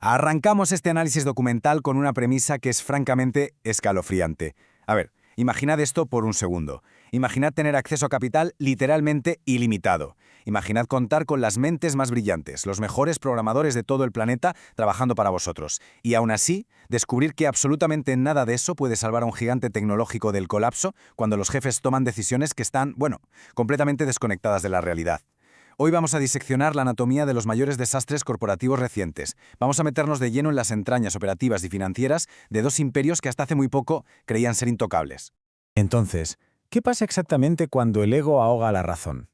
Arrancamos este análisis documental con una premisa que es francamente escalofriante. A ver, imaginad esto por un segundo. Imaginad tener acceso a capital literalmente ilimitado. Imaginad contar con las mentes más brillantes, los mejores programadores de todo el planeta trabajando para vosotros. Y aún así, descubrir que absolutamente nada de eso puede salvar a un gigante tecnológico del colapso cuando los jefes toman decisiones que están, completamente desconectadas de la realidad. Hoy vamos a diseccionar la anatomía de los mayores desastres corporativos recientes. Vamos a meternos de lleno en las entrañas operativas y financieras de dos imperios que hasta hace muy poco creían ser intocables. Entonces, ¿qué pasa exactamente cuando el ego ahoga a la razón?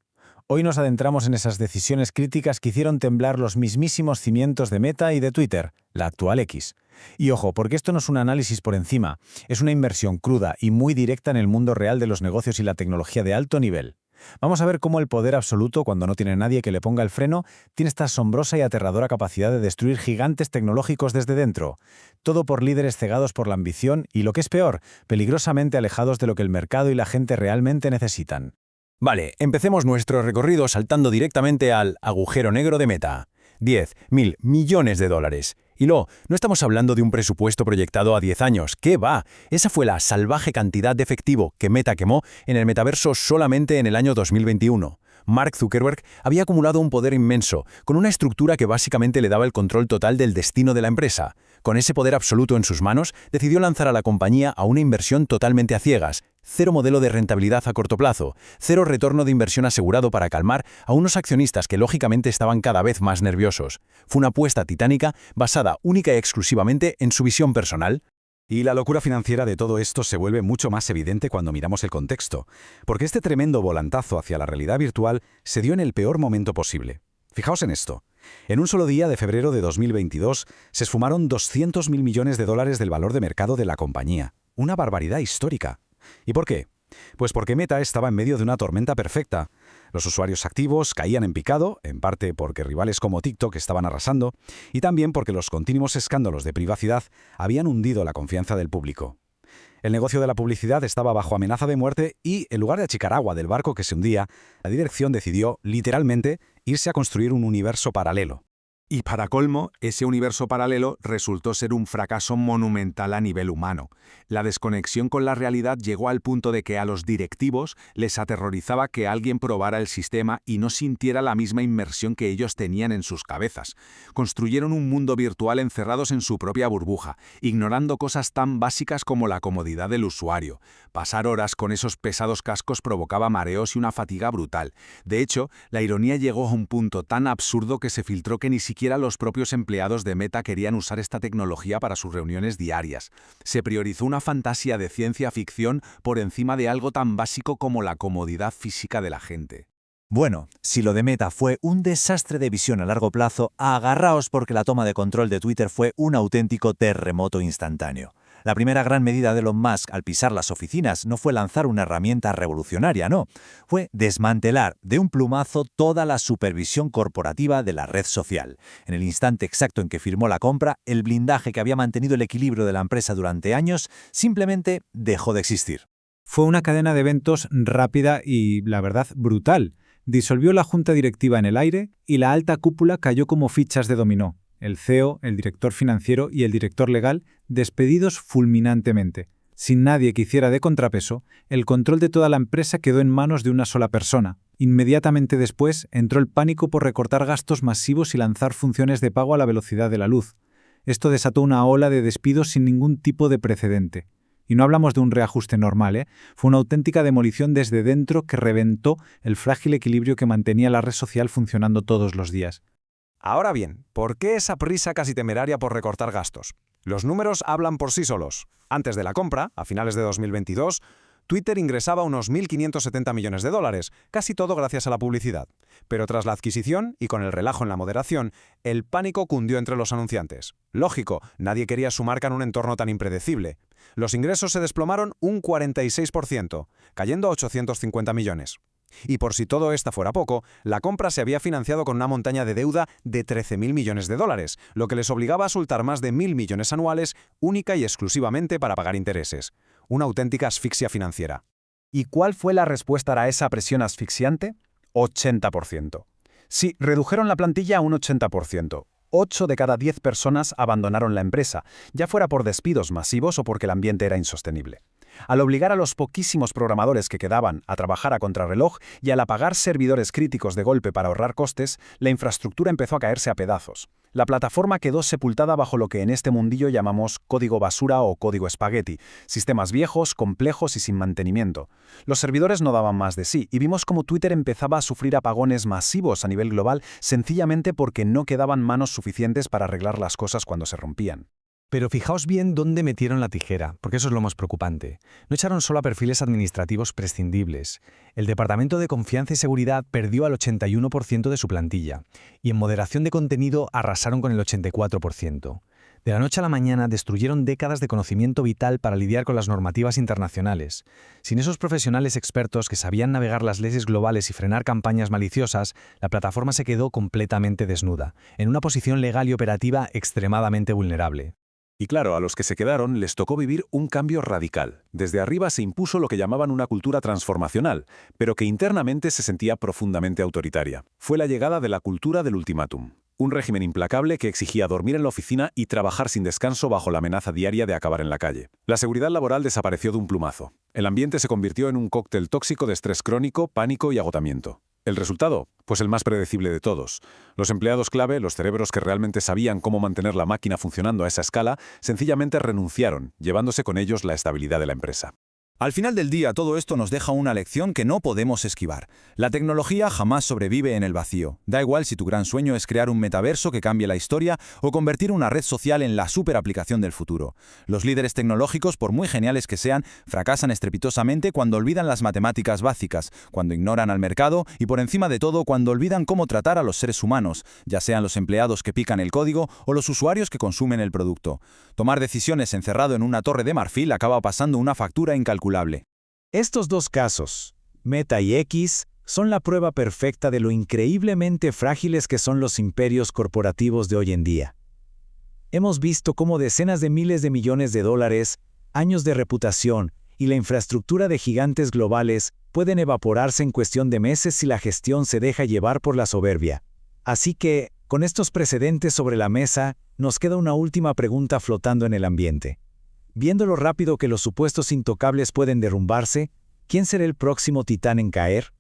Hoy nos adentramos en esas decisiones críticas que hicieron temblar los mismísimos cimientos de Meta y de Twitter, la actual X. Y ojo, porque esto no es un análisis por encima, es una inversión cruda y muy directa en el mundo real de los negocios y la tecnología de alto nivel. Vamos a ver cómo el poder absoluto, cuando no tiene nadie que le ponga el freno, tiene esta asombrosa y aterradora capacidad de destruir gigantes tecnológicos desde dentro. Todo por líderes cegados por la ambición y, lo que es peor, peligrosamente alejados de lo que el mercado y la gente realmente necesitan. Vale, empecemos nuestro recorrido saltando directamente al agujero negro de Meta. 10.000 millones de dólares. Y no estamos hablando de un presupuesto proyectado a 10 años. ¿Qué va? Esa fue la salvaje cantidad de efectivo que Meta quemó en el metaverso solamente en el año 2021. Mark Zuckerberg había acumulado un poder inmenso, con una estructura que básicamente le daba el control total del destino de la empresa. Con ese poder absoluto en sus manos, decidió lanzar a la compañía a una inversión totalmente a ciegas. Cero modelo de rentabilidad a corto plazo, cero retorno de inversión asegurado para calmar a unos accionistas que lógicamente estaban cada vez más nerviosos. Fue una apuesta titánica basada única y exclusivamente en su visión personal. Y la locura financiera de todo esto se vuelve mucho más evidente cuando miramos el contexto, porque este tremendo volantazo hacia la realidad virtual se dio en el peor momento posible. Fijaos en esto. En un solo día de febrero de 2022 se esfumaron 200.000 millones de dólares del valor de mercado de la compañía. Una barbaridad histórica. ¿Y por qué? Pues porque Meta estaba en medio de una tormenta perfecta. Los usuarios activos caían en picado, en parte porque rivales como TikTok estaban arrasando, y también porque los continuos escándalos de privacidad habían hundido la confianza del público. El negocio de la publicidad estaba bajo amenaza de muerte y, en lugar de achicar agua del barco que se hundía, la dirección decidió, literalmente, irse a construir un universo paralelo. Y para colmo, ese universo paralelo resultó ser un fracaso monumental a nivel humano. La desconexión con la realidad llegó al punto de que a los directivos les aterrorizaba que alguien probara el sistema y no sintiera la misma inmersión que ellos tenían en sus cabezas. Construyeron un mundo virtual encerrados en su propia burbuja, ignorando cosas tan básicas como la comodidad del usuario. Pasar horas con esos pesados cascos provocaba mareos y una fatiga brutal. De hecho, la ironía llegó a un punto tan absurdo que se filtró que ni siquiera los propios empleados de Meta querían usar esta tecnología para sus reuniones diarias. Se priorizó una fantasía de ciencia ficción por encima de algo tan básico como la comodidad física de la gente. Bueno, si lo de Meta fue un desastre de visión a largo plazo, agarraos porque la toma de control de Twitter fue un auténtico terremoto instantáneo. La primera gran medida de Elon Musk al pisar las oficinas no fue lanzar una herramienta revolucionaria, no. Fue desmantelar de un plumazo toda la supervisión corporativa de la red social. En el instante exacto en que firmó la compra, el blindaje que había mantenido el equilibrio de la empresa durante años simplemente dejó de existir. Fue una cadena de eventos rápida y, la verdad, brutal. Disolvió la junta directiva en el aire y la alta cúpula cayó como fichas de dominó. El CEO, el director financiero y el director legal despedidos fulminantemente. Sin nadie que hiciera de contrapeso, el control de toda la empresa quedó en manos de una sola persona. Inmediatamente después entró el pánico por recortar gastos masivos y lanzar funciones de pago a la velocidad de la luz. Esto desató una ola de despidos sin ningún tipo de precedente. Y no hablamos de un reajuste normal, Fue una auténtica demolición desde dentro que reventó el frágil equilibrio que mantenía la red social funcionando todos los días. Ahora bien, ¿por qué esa prisa casi temeraria por recortar gastos? Los números hablan por sí solos. Antes de la compra, a finales de 2022, Twitter ingresaba unos 1.570 millones de dólares, casi todo gracias a la publicidad. Pero tras la adquisición, y con el relajo en la moderación, el pánico cundió entre los anunciantes. Lógico, nadie quería su marca en un entorno tan impredecible. Los ingresos se desplomaron un 46%, cayendo a 850 millones. Y por si todo esto fuera poco, la compra se había financiado con una montaña de deuda de 13.000 millones de dólares, lo que les obligaba a soltar más de 1.000 millones anuales, única y exclusivamente para pagar intereses. Una auténtica asfixia financiera. ¿Y cuál fue la respuesta a esa presión asfixiante? 80%. Sí, redujeron la plantilla a un 80%. 8 de cada 10 personas abandonaron la empresa, ya fuera por despidos masivos o porque el ambiente era insostenible. Al obligar a los poquísimos programadores que quedaban a trabajar a contrarreloj y al apagar servidores críticos de golpe para ahorrar costes, la infraestructura empezó a caerse a pedazos. La plataforma quedó sepultada bajo lo que en este mundillo llamamos código basura o código espagueti, sistemas viejos, complejos y sin mantenimiento. Los servidores no daban más de sí y vimos cómo Twitter empezaba a sufrir apagones masivos a nivel global sencillamente porque no quedaban manos suficientes para arreglar las cosas cuando se rompían. Pero fijaos bien dónde metieron la tijera, porque eso es lo más preocupante. No echaron solo a perfiles administrativos prescindibles. El Departamento de Confianza y Seguridad perdió al 81% de su plantilla, y en moderación de contenido arrasaron con el 84%. De la noche a la mañana destruyeron décadas de conocimiento vital para lidiar con las normativas internacionales. Sin esos profesionales expertos que sabían navegar las leyes globales y frenar campañas maliciosas, la plataforma se quedó completamente desnuda, en una posición legal y operativa extremadamente vulnerable. Y claro, a los que se quedaron les tocó vivir un cambio radical. Desde arriba se impuso lo que llamaban una cultura transformacional, pero que internamente se sentía profundamente autoritaria. Fue la llegada de la cultura del ultimátum. Un régimen implacable que exigía dormir en la oficina y trabajar sin descanso bajo la amenaza diaria de acabar en la calle. La seguridad laboral desapareció de un plumazo. El ambiente se convirtió en un cóctel tóxico de estrés crónico, pánico y agotamiento. ¿El resultado? Pues el más predecible de todos. Los empleados clave, los cerebros que realmente sabían cómo mantener la máquina funcionando a esa escala, sencillamente renunciaron, llevándose con ellos la estabilidad de la empresa. Al final del día, todo esto nos deja una lección que no podemos esquivar. La tecnología jamás sobrevive en el vacío. Da igual si tu gran sueño es crear un metaverso que cambie la historia o convertir una red social en la superaplicación del futuro. Los líderes tecnológicos, por muy geniales que sean, fracasan estrepitosamente cuando olvidan las matemáticas básicas, cuando ignoran al mercado y, por encima de todo, cuando olvidan cómo tratar a los seres humanos, ya sean los empleados que pican el código o los usuarios que consumen el producto. Tomar decisiones encerrado en una torre de marfil acaba pasando una factura incalculable. Estos dos casos, Meta y X, son la prueba perfecta de lo increíblemente frágiles que son los imperios corporativos de hoy en día. Hemos visto cómo decenas de miles de millones de dólares, años de reputación y la infraestructura de gigantes globales pueden evaporarse en cuestión de meses si la gestión se deja llevar por la soberbia. Así que, con estos precedentes sobre la mesa, nos queda una última pregunta flotando en el ambiente. Viendo lo rápido que los supuestos intocables pueden derrumbarse, ¿quién será el próximo titán en caer?